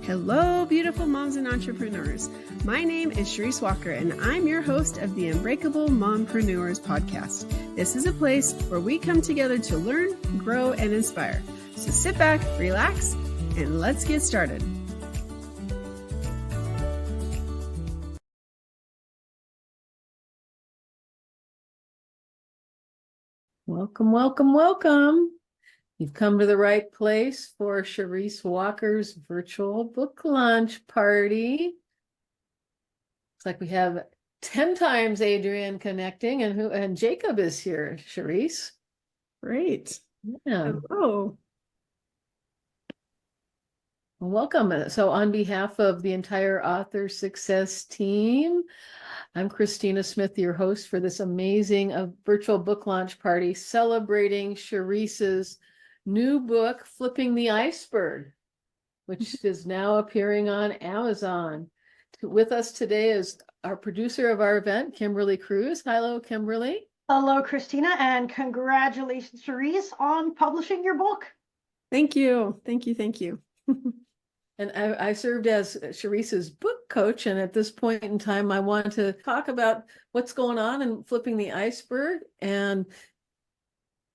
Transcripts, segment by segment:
Hello, beautiful moms and entrepreneurs. My name is Charisse Walker, and I'm your host of the Unbreakable Mompreneurs podcast. This is a place where we come together to learn, grow, and inspire. So sit back, relax, and let's get started. Welcome, welcome, welcome. You've come to the right place for Charisse Walker's virtual book launch party. It's like we have 10 times Adrienne connecting, and Jacob is here, Charisse. Great. Yeah. Hello. Well, welcome. So on behalf of the entire Author Success team, I'm Christina Smith, your host for this amazing virtual book launch party celebrating Charisse's new book, Flipping the Iceberg, which is now appearing on Amazon. With us today is our producer of our event, Kimberly Cruz. Hello, Kimberly. Hello, Christina, and congratulations, Charisse, on publishing your book. Thank you. Thank you. Thank you. And I served as Charisse's book coach, and at this point in time, I want to talk about what's going on in Flipping the Iceberg and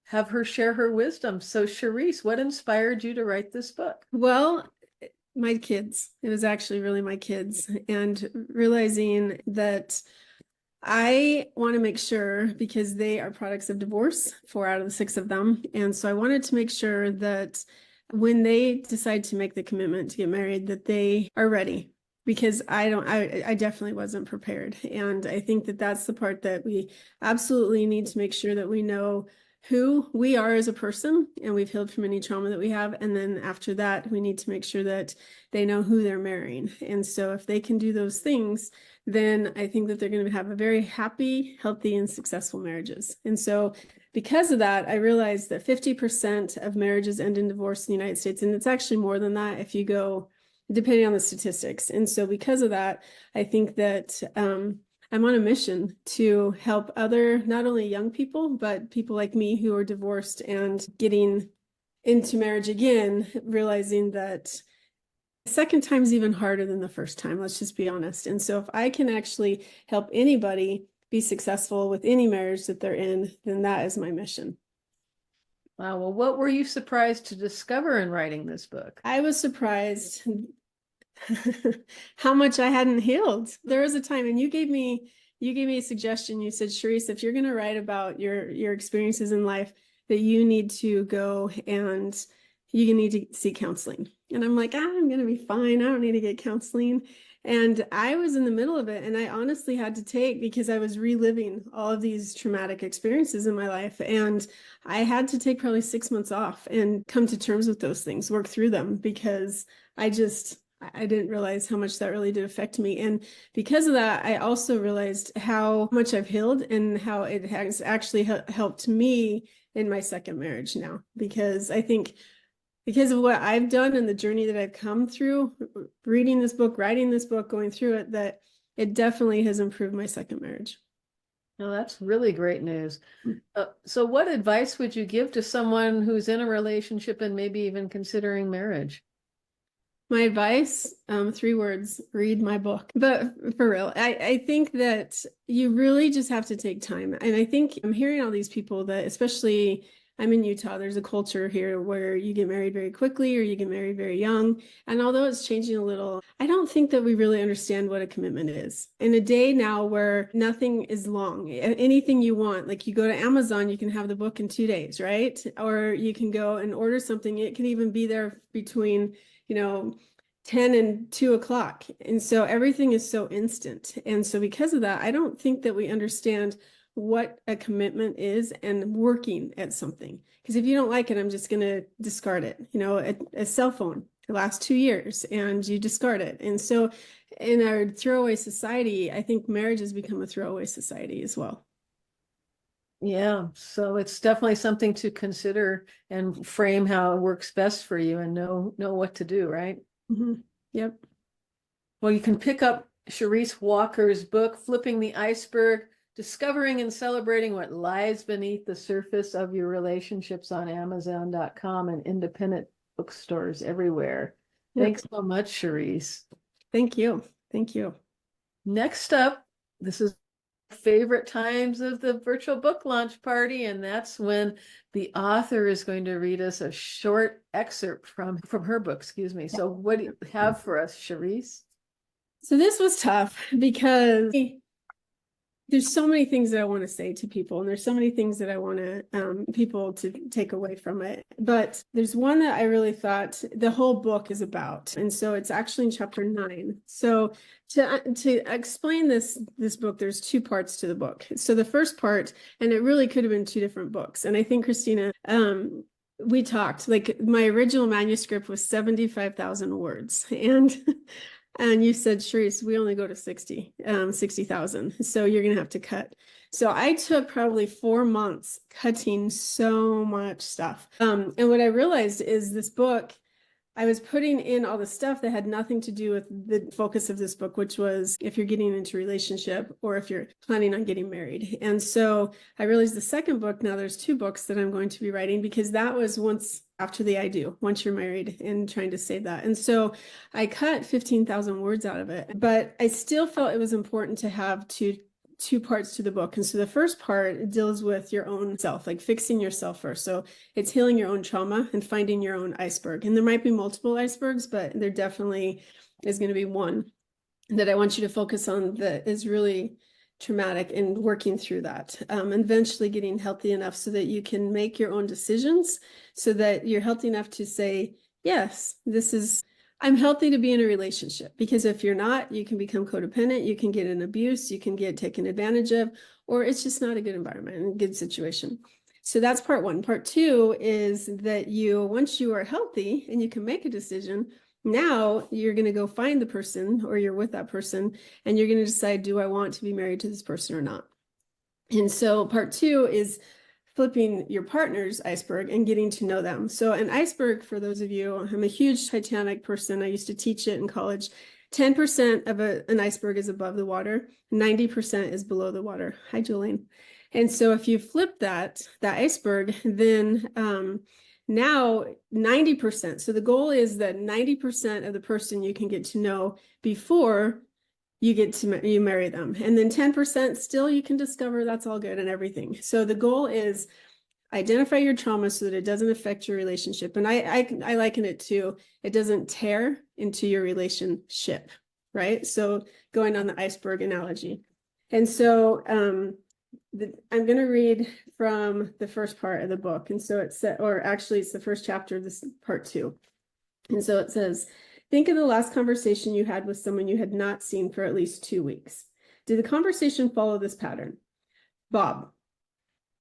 have her share her wisdom. So Charisse, what inspired you to write this book? Well, my kids. It was actually really my kids, and realizing that I want to make sure, because they are products of divorce, 4 out of the 6 of them. And so I wanted to make sure that when they decide to make the commitment to get married, that they are ready, because I definitely wasn't prepared. And I think that that's the part that we absolutely need to make sure that we know who we are as a person, and we've healed from any trauma that we have. And then after that, we need to make sure that they know who they're marrying. And so if they can do those things, then I think that they're going to have a very happy, healthy, and successful marriages. And so because of that, I realized that 50% of marriages end in divorce in the United States. And it's actually more than that if you go, depending on the statistics. And so because of that, I think that I'm on a mission to help other, not only young people, but people like me who are divorced and getting into marriage again, realizing that the second time is even harder than the first time. Let's just be honest. And so if I can actually help anybody be successful with any marriage that they're in, then that is my mission. Wow. Well, what were you surprised to discover in writing this book? I was surprised how much I hadn't healed. There was a time, and you gave me a suggestion. You said, Charisse, if you're going to write about your experiences in life, that you need to go and you need to seek counseling. And I'm like, I'm going to be fine. I don't need to get counseling. And I was in the middle of it, and I honestly had to take, because I was reliving all of these traumatic experiences in my life. And I had to take probably 6 months off and come to terms with those things, work through them, because I didn't realize how much that really did affect me. And because of that, I also realized how much I've healed and how it has actually helped me in my second marriage now. Because I think because of what I've done and the journey that I've come through, reading this book, writing this book, going through it, that it definitely has improved my second marriage. No, that's really great news. So what advice would you give to someone who's in a relationship and maybe even considering marriage? My advice, 3 words: read my book. But for real, I think that you really just have to take time. And I think I'm hearing all these people that, especially I'm in Utah, there's a culture here where you get married very quickly or you get married very young. And although it's changing a little, I don't think that we really understand what a commitment is. In a day now where nothing is long, anything you want, like you go to Amazon, you can have the book in 2 days, right? Or you can go and order something. It can even be there between 10 and 2 o'clock. And so everything is so instant. And so because of that, I don't think that we understand what a commitment is and working at something. Because if you don't like it, I'm just going to discard it. A cell phone, it lasts 2 years and you discard it. And so in our throwaway society, I think marriage has become a throwaway society as well. Yeah, so it's definitely something to consider and frame how it works best for you and know what to do, right? Mm-hmm. Yep. Well, you can pick up Charisse Walker's book, Flipping the Iceberg, Discovering and Celebrating What Lies Beneath the Surface of Your Relationships, on Amazon.com and independent bookstores everywhere. Thanks so much, Charisse. Thank you. Thank you. Next up, this is favorite times of the virtual book launch party, and that's when the author is going to read us a short excerpt from her book. Excuse me. So what do you have for us, Charisse? So this was tough because there's so many things that I want to say to people, and there's so many things that I want to people to take away from it. But there's one that I really thought the whole book is about, and so it's actually in chapter 9. So to explain this book, there's two parts to the book. So the first part, and it really could have been two different books, and I think Christina, we talked, like my original manuscript was 75,000 words, and you said, Charisse, we only go to 60,000. So you're going to have to cut. So I took probably 4 months cutting so much stuff. And what I realized is this book, I was putting in all the stuff that had nothing to do with the focus of this book, which was if you're getting into a relationship or if you're planning on getting married. And so I realized the second book, now there's 2 books that I'm going to be writing, because that was once after the I do, once you're married, and trying to save that. And so I cut 15,000 words out of it, but I still felt it was important to have two parts to the book. And so the first part deals with your own self, like fixing yourself first. So it's healing your own trauma and finding your own iceberg. And there might be multiple icebergs, but there definitely is going to be one that I want you to focus on that is really traumatic, and working through that, and eventually getting healthy enough so that you can make your own decisions, so that you're healthy enough to say, yes, I'm healthy to be in a relationship. Because if you're not, you can become codependent, you can get an abuse, you can get taken advantage of, or it's just not a good environment and a good situation. So that's part 1. Part 2 is that once you are healthy and you can make a decision, now you're going to go find the person, or you're with that person, and you're going to decide, do I want to be married to this person or not? And so part 2 is flipping your partner's iceberg and getting to know them. So an iceberg, for those of you, I'm a huge Titanic person. I used to teach it in college. 10% of an iceberg is above the water, 90% is below the water. Hi, Jolene. And so if you flip that iceberg, then now 90%. So the goal is that 90% of the person you can get to know before you marry them. And then 10% still you can discover, that's all good and everything. So the goal is identify your trauma so that it doesn't affect your relationship. And I liken it to, it doesn't tear into your relationship, right? So going on the iceberg analogy. And so I'm going to read from the first part of the book. And so it's the first chapter of this part 2. And so it says, think of the last conversation you had with someone you had not seen for at least 2 weeks. Did the conversation follow this pattern? Bob.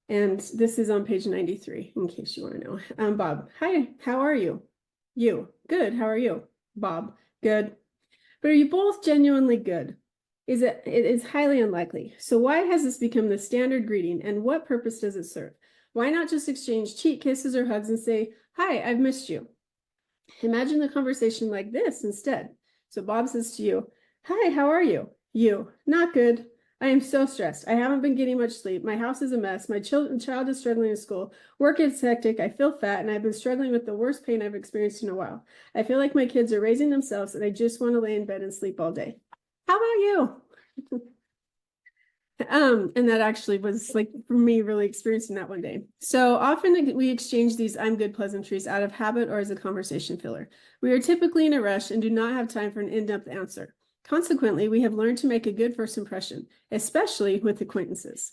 And this is on page 93, in case you want to know. Bob, hi, how are you? You, good, how are you? Bob, good. But are you both genuinely good? It is highly unlikely. So why has this become the standard greeting, and what purpose does it serve? Why not just exchange cheek kisses or hugs and say, hi, I've missed you? Imagine the conversation like this instead. So Bob says to you, hi, how are you? You, not good. I am so stressed. I haven't been getting much sleep. My house is a mess. My child is struggling in school. Work is hectic. I feel fat, and I've been struggling with the worst pain I've experienced in a while. I feel like my kids are raising themselves, and I just want to lay in bed and sleep all day. How about you? And that actually was, like, for me, really experiencing that one day. So often we exchange these I'm good pleasantries out of habit or as a conversation filler. We are typically in a rush and do not have time for an in-depth answer. Consequently, we have learned to make a good first impression, especially with acquaintances.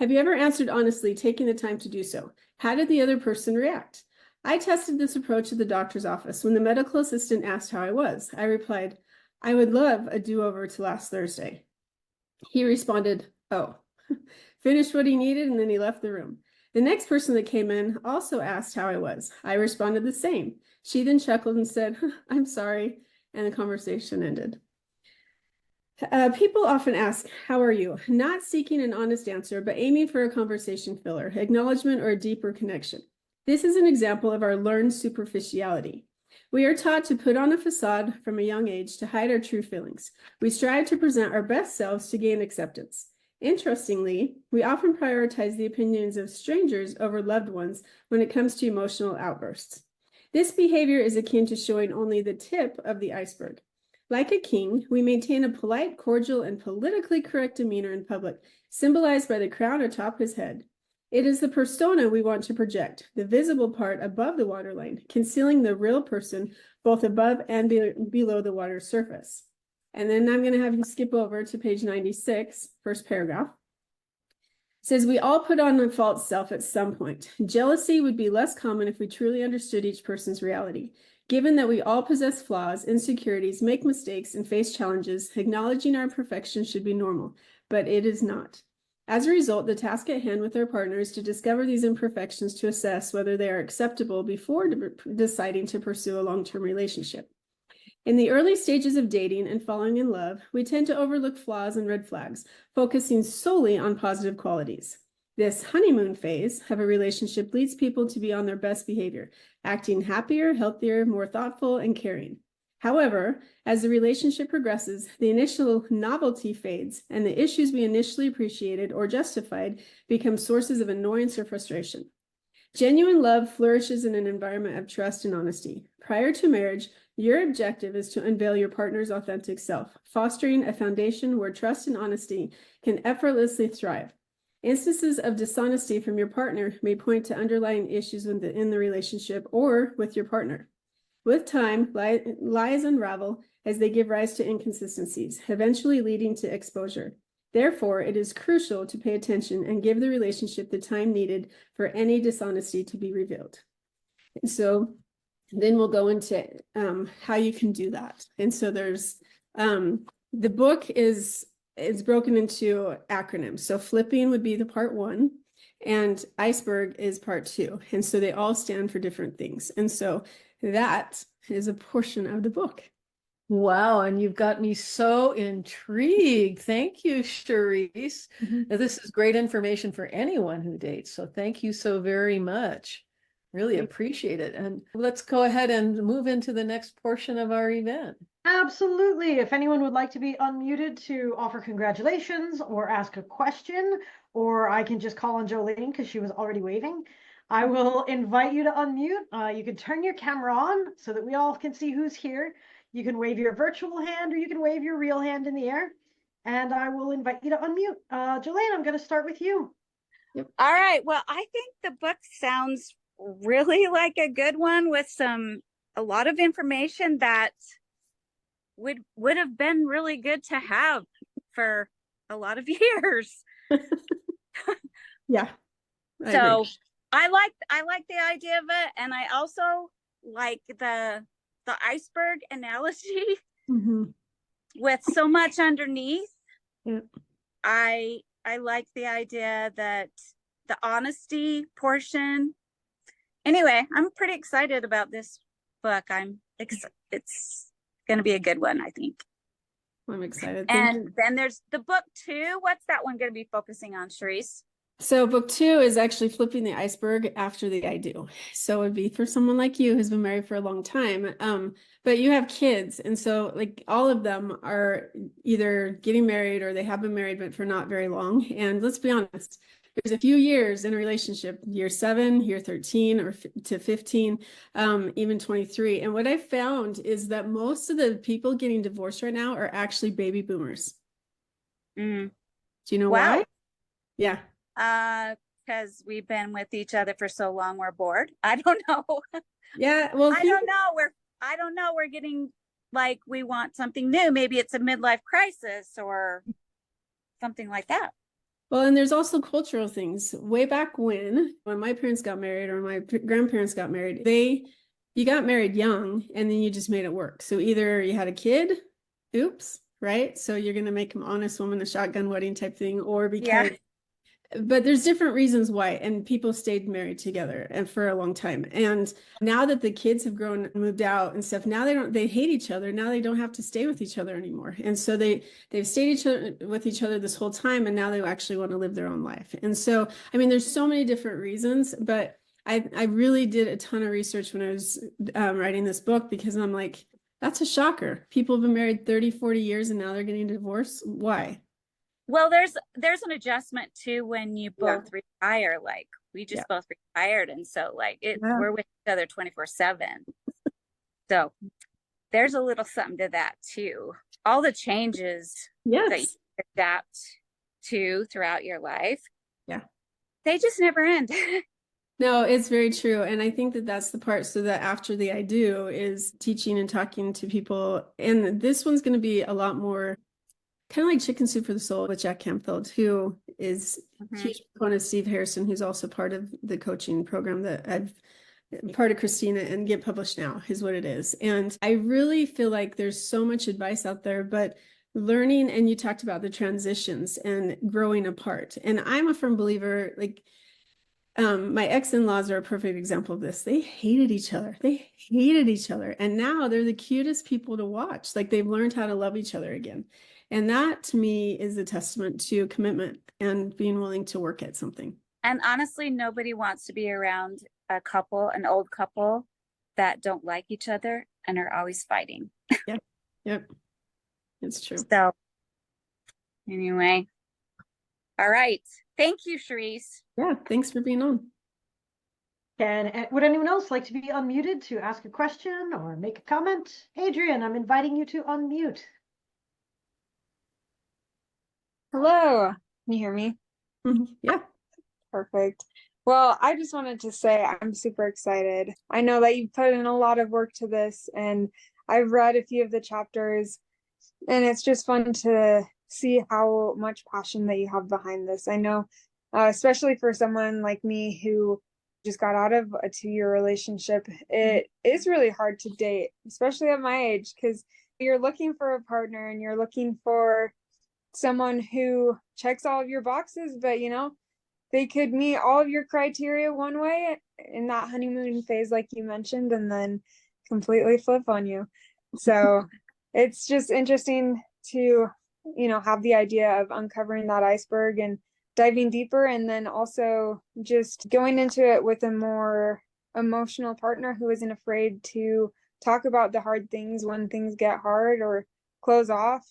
Have you ever answered honestly, taking the time to do so? How did the other person react? I tested this approach at the doctor's office when the medical assistant asked how I was. I replied, I would love a do-over to last Thursday. He responded, oh, finished what he needed, and then he left the room. The next person that came in also asked how I was. I responded the same. She then chuckled and said, I'm sorry, and the conversation ended. People often ask, how are you? Not seeking an honest answer, but aiming for a conversation filler, acknowledgement, or a deeper connection. This is an example of our learned superficiality. We are taught to put on a facade from a young age to hide our true feelings. We strive to present our best selves to gain acceptance. Interestingly, we often prioritize the opinions of strangers over loved ones when it comes to emotional outbursts. This behavior is akin to showing only the tip of the iceberg. Like a king, we maintain a polite, cordial, and politically correct demeanor in public, symbolized by the crown atop his head. It is the persona we want to project, the visible part above the waterline, concealing the real person both above and below the water's surface. And then I'm going to have you skip over to page 96, first paragraph. It says, we all put on a false self at some point. Jealousy would be less common if we truly understood each person's reality. Given that we all possess flaws, insecurities, make mistakes, and face challenges, acknowledging our imperfections should be normal, but it is not. As a result, the task at hand with our partner is to discover these imperfections to assess whether they are acceptable before deciding to pursue a long-term relationship. In the early stages of dating and falling in love, we tend to overlook flaws and red flags, focusing solely on positive qualities. This honeymoon phase of a relationship leads people to be on their best behavior, acting happier, healthier, more thoughtful, and caring. However, as the relationship progresses, the initial novelty fades, and the issues we initially appreciated or justified become sources of annoyance or frustration. Genuine love flourishes in an environment of trust and honesty. Prior to marriage, your objective is to unveil your partner's authentic self, fostering a foundation where trust and honesty can effortlessly thrive. Instances of dishonesty from your partner may point to underlying issues in the relationship or with your partner. With time, lies unravel as they give rise to inconsistencies, eventually leading to exposure. Therefore, it is crucial to pay attention and give the relationship the time needed for any dishonesty to be revealed. And so then we'll go into how you can do that. And so there's the book is broken into acronyms. So flipping would be the part 1, and iceberg is part 2. And so they all stand for different things. And so that is a portion of the book. Wow, and you've got me so intrigued. Thank you, Charisse. Now, this is great information for anyone who dates. So thank you so very much. Really appreciate it. And let's go ahead and move into the next portion of our event. Absolutely. If anyone would like to be unmuted to offer congratulations or ask a question, or I can just call on Jolene because she was already waving, I will invite you to unmute. You can turn your camera on so that we all can see who's here. You can wave your virtual hand or you can wave your real hand in the air, and I will invite you to unmute. Jolene, I'm going to start with you. Yep. All right. Well, I think the book sounds really like a good one with a lot of information that would have been really good to have for a lot of years. Yeah. So I like the idea of it, and I also like the iceberg analogy with so much underneath. Yep. I like the idea that the honesty portion. Anyway, I'm pretty excited about this book. It's going to be a good one, I think. I'm excited. And then there's the book 2. What's that one going to be focusing on, Charisse? So book 2 is actually flipping the iceberg after the I do. So it would be for someone like you who's been married for a long time. But you have kids. And so like all of them are either getting married or they have been married, but for not very long. And let's be honest, there's a few years in a relationship, year 7, year 13, or to 15, even 23. And what I found is that most of the people getting divorced right now are actually baby boomers. Do you know why? Yeah. Because we've been with each other for so long, we're bored. I don't know. Yeah. Well, I don't know. We're getting like we want something new. Maybe it's a midlife crisis or something like that. Well, and there's also cultural things. Way back when my parents got married or my grandparents got married, you got married young and then you just made it work. So either you had a kid, oops, right? So you're going to make an honest woman, a shotgun wedding type thing, or because, but there's different reasons why. And people stayed married together and for a long time. And now that the kids have grown and moved out and stuff, now they hate each other. Now they don't have to stay with each other anymore. And so they've stayed with each other this whole time. And now they actually want to live their own life. And so, I mean, there's so many different reasons, but I really did a ton of research when I was writing this book, because I'm like, that's a shocker. People have been married 30, 40 years and now they're getting divorced. Why? Well, there's an adjustment too when you both retire. Like We just Yeah. both retired. And so like Yeah. we're with each other 24/7. So there's a little something to that too. All the changes that you Yes. adapt to throughout your life, Yeah. they just never end. No, it's very true. And I think that that's the part. So that after the I do is teaching and talking to people. And this one's going to be a lot more kind of like Chicken Soup for the Soul with Jack Canfield, who is huge proponent of Steve Harrison, who's also part of the coaching program that I've part of Christina and Get Published Now is what it is. And I really feel like there's so much advice out there, but learning, and you talked about the transitions and growing apart. And I'm a firm believer, like, my ex-in-laws are a perfect example of this. They hated each other. They hated each other. And now they're the cutest people to watch. Like they've learned how to love each other again. And that to me is a testament to commitment and being willing to work at something. And honestly, nobody wants to be around an old couple that don't like each other and are always fighting. Yep. It's true. So anyway, all right. Thank you, Charisse. Yeah. Thanks for being on. And would anyone else like to be unmuted to ask a question or make a comment? Adrian, I'm inviting you to unmute. Hello, can you hear me? Yeah. Perfect. Well, I just wanted to say I'm super excited. I know that you've put in a lot of work to this, and I've read a few of the chapters, and it's just fun to see how much passion that you have behind this. I know, especially for someone like me who just got out of a 2-year relationship, it is really hard to date, especially at my age, because you're looking for a partner and you're looking for someone who checks all of your boxes, but they could meet all of your criteria one way in that honeymoon phase, like you mentioned, and then completely flip on you. So it's just interesting to, have the idea of uncovering that iceberg and diving deeper, and then also just going into it with a more emotional partner who isn't afraid to talk about the hard things when things get hard, or close off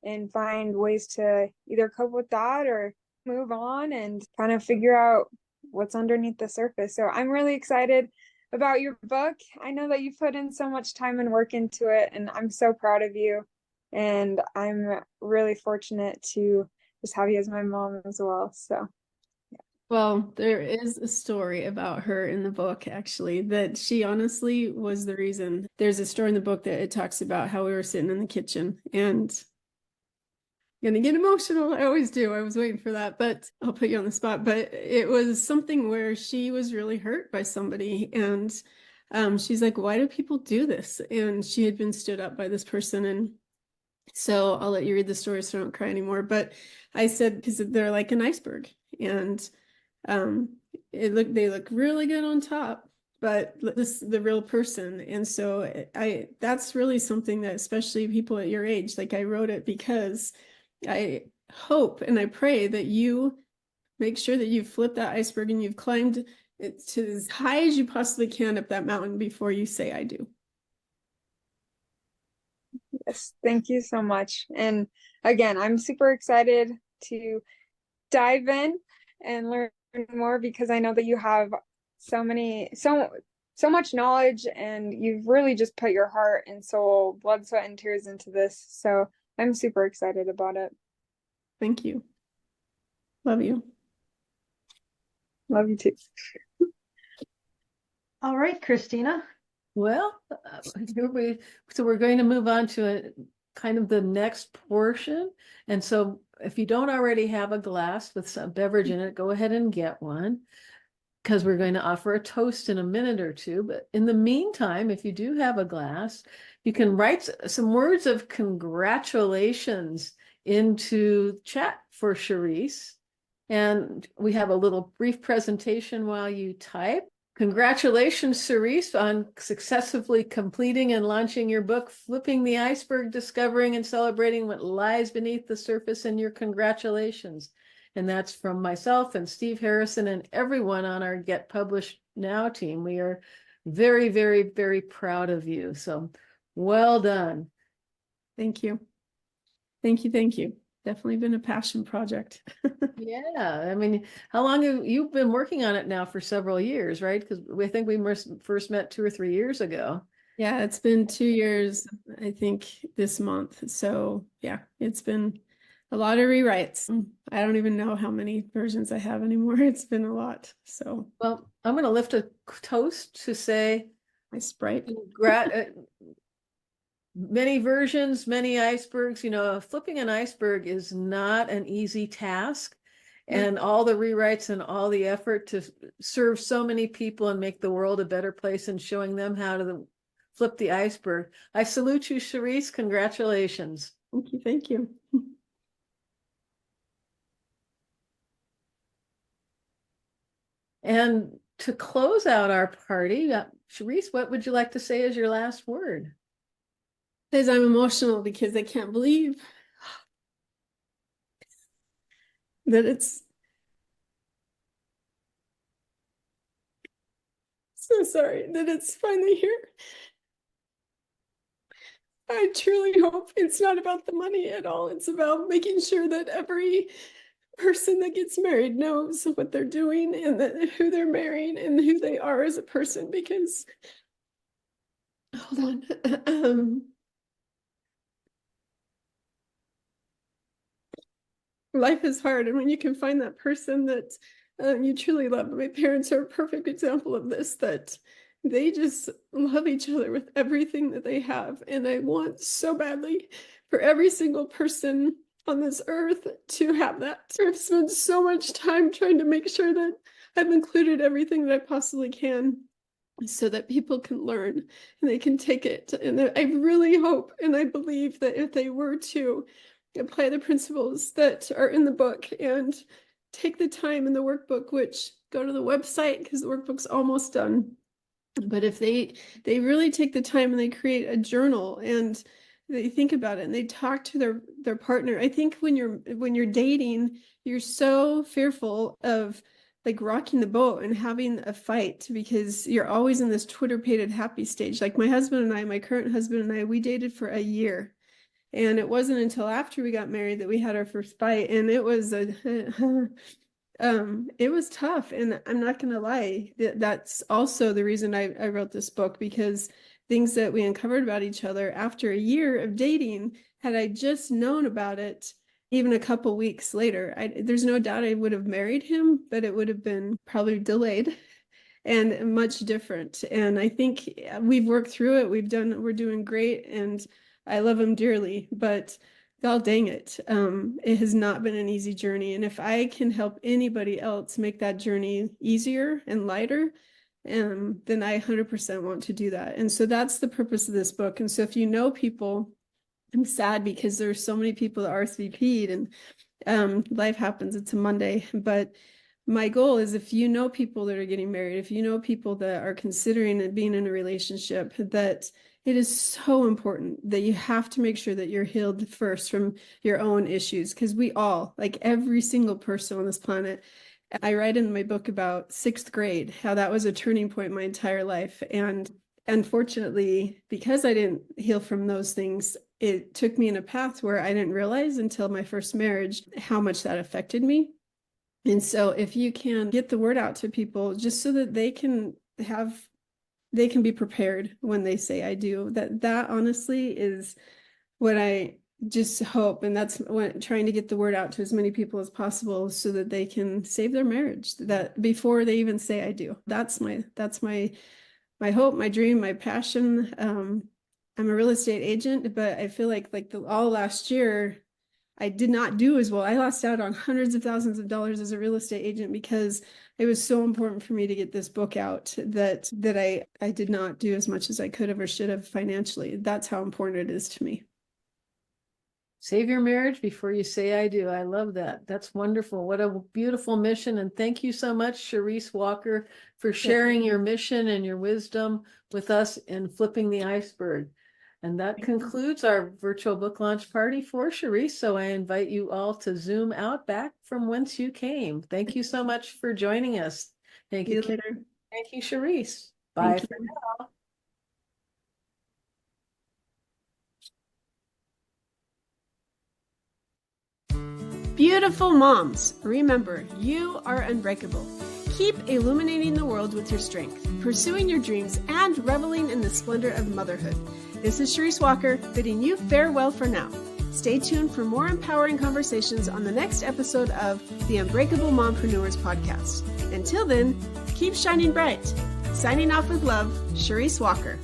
and find ways to either cope with that or move on and kind of figure out what's underneath the surface. So I'm really excited about your book. I know that you put in so much time and work into it, and I'm so proud of you. And I'm really fortunate to just have you as my mom as well. So Well, there is a story about her in the book, actually, that she honestly was the reason. There's a story in the book that it talks about how we were sitting in the kitchen, and I'm gonna get emotional. I always do. I was waiting for that, but I'll put you on the spot. But it was something where she was really hurt by somebody, and she's like, "Why do people do this?" And she had been stood up by this person, and so I'll let you read the story so I don't cry anymore. But I said, because they're like an iceberg, and they look really good on top, but this is the real person. And so that's really something that especially people at your age, like I wrote it because I hope and I pray that you make sure that you've flipped that iceberg and you've climbed it to as high as you possibly can up that mountain before you say I do. yes, thank you so much. And again, I'm super excited to dive in and learn more, because I know that you have so much knowledge, and you've really just put your heart and soul, blood, sweat, and tears into this. So I'm super excited about it. Thank you. Love you. Love you too. All right, Christina. Well, so we're going to move on to kind of the next portion. And so if you don't already have a glass with some beverage in it, go ahead and get one, because we're going to offer a toast in a minute or two. But in the meantime, if you do have a glass, you can write some words of congratulations into chat for Charisse. And we have a little brief presentation while you type. Congratulations, Charisse, on successfully completing and launching your book, Flipping the Iceberg, Discovering and Celebrating What Lies Beneath the Surface, and your congratulations. And that's from myself and Steve Harrison and everyone on our Get Published Now team. We are very, very, very proud of you. So well done. Thank you. Thank you. Thank you. definitely been a passion project. Yeah, I mean, how long have you been working on it now? For several years, right? Because we think we first met 2 or 3 years ago. Yeah, it's been 2 years, I think, this month. So yeah, it's been a lot of rewrites. I don't even know how many versions I have anymore. It's been a lot. So Well, I'm going to lift a toast to say my Sprite. many versions, many icebergs. Flipping an iceberg is not an easy task. And all the rewrites and all the effort to serve so many people and make the world a better place and showing them how to flip the iceberg. I salute you, Charisse. Congratulations. Thank you. Thank you. And to close out our party, Charisse, what would you like to say as your last word? Says I'm emotional because I can't believe that it's so sorry that it's finally here. I truly hope it's not about the money at all. It's about making sure that every person that gets married knows what they're doing and that who they're marrying and who they are as a person. Because hold on, life is hard, and when you can find that person that you truly love. My parents are a perfect example of this, that they just love each other with everything that they have. And I want so badly for every single person on this earth to have that. I've spent so much time trying to make sure that I've included everything that I possibly can so that people can learn and they can take it. And I really hope and I believe that if they were to apply the principles that are in the book and take the time in the workbook, which go to the website because the workbook's almost done. But if they really take the time and they create a journal and they think about it and they talk to their partner. I think when you're dating, you're so fearful of like rocking the boat and having a fight because you're always in this Twitter-pated happy stage. Like my husband and I, my current husband and I, we dated for a year. And it wasn't until after we got married that we had our first fight. And it was it was tough. And I'm not gonna lie, that's also the reason I wrote this book, because things that we uncovered about each other after a year of dating, had I just known about it even a couple weeks later, there's no doubt I would have married him, but it would have been probably delayed and much different. And I think we've worked through it. We're doing great. And I love him dearly, but God dang it. It has not been an easy journey. And if I can help anybody else make that journey easier and lighter, then I 100% want to do that. And so that's the purpose of this book. And so if you know people, I'm sad because there's so many people that RSVP'd and life happens. It's a Monday, but my goal is if you know people that are getting married, if you know people that are considering being in a relationship, that it is so important that you have to make sure that you're healed first from your own issues, because we all, like every single person on this planet, I write in my book about sixth grade, how that was a turning point in my entire life. And unfortunately, because I didn't heal from those things, it took me in a path where I didn't realize until my first marriage how much that affected me. And so if you can get the word out to people just so that they can be prepared when they say I do, that honestly is what I just hope. And that's what trying to get the word out to as many people as possible so that they can save their marriage, that before they even say I do. That's my hope, my dream, my passion. I'm a real estate agent, but I feel like all last year I did not do as well. I lost out on hundreds of thousands of dollars as a real estate agent because it was so important for me to get this book out that I did not do as much as I could have or should have financially. That's how important it is to me. Save your marriage before you say I do. I love that. That's wonderful. What a beautiful mission. And thank you so much, Charisse Walker, for sharing your mission and your wisdom with us in Flipping the Iceberg. And that concludes our virtual book launch party for Charisse. So I invite you all to zoom out back from whence you came. Thank you so much for joining us. Thank you. Later. Thank you, Charisse. Bye for now. Beautiful moms, remember, you are unbreakable. Keep illuminating the world with your strength, pursuing your dreams, and reveling in the splendor of motherhood. This is Charisse Walker, bidding you farewell for now. Stay tuned for more empowering conversations on the next episode of the Unbreakable Mompreneurs podcast. Until then, keep shining bright. Signing off with love, Charisse Walker.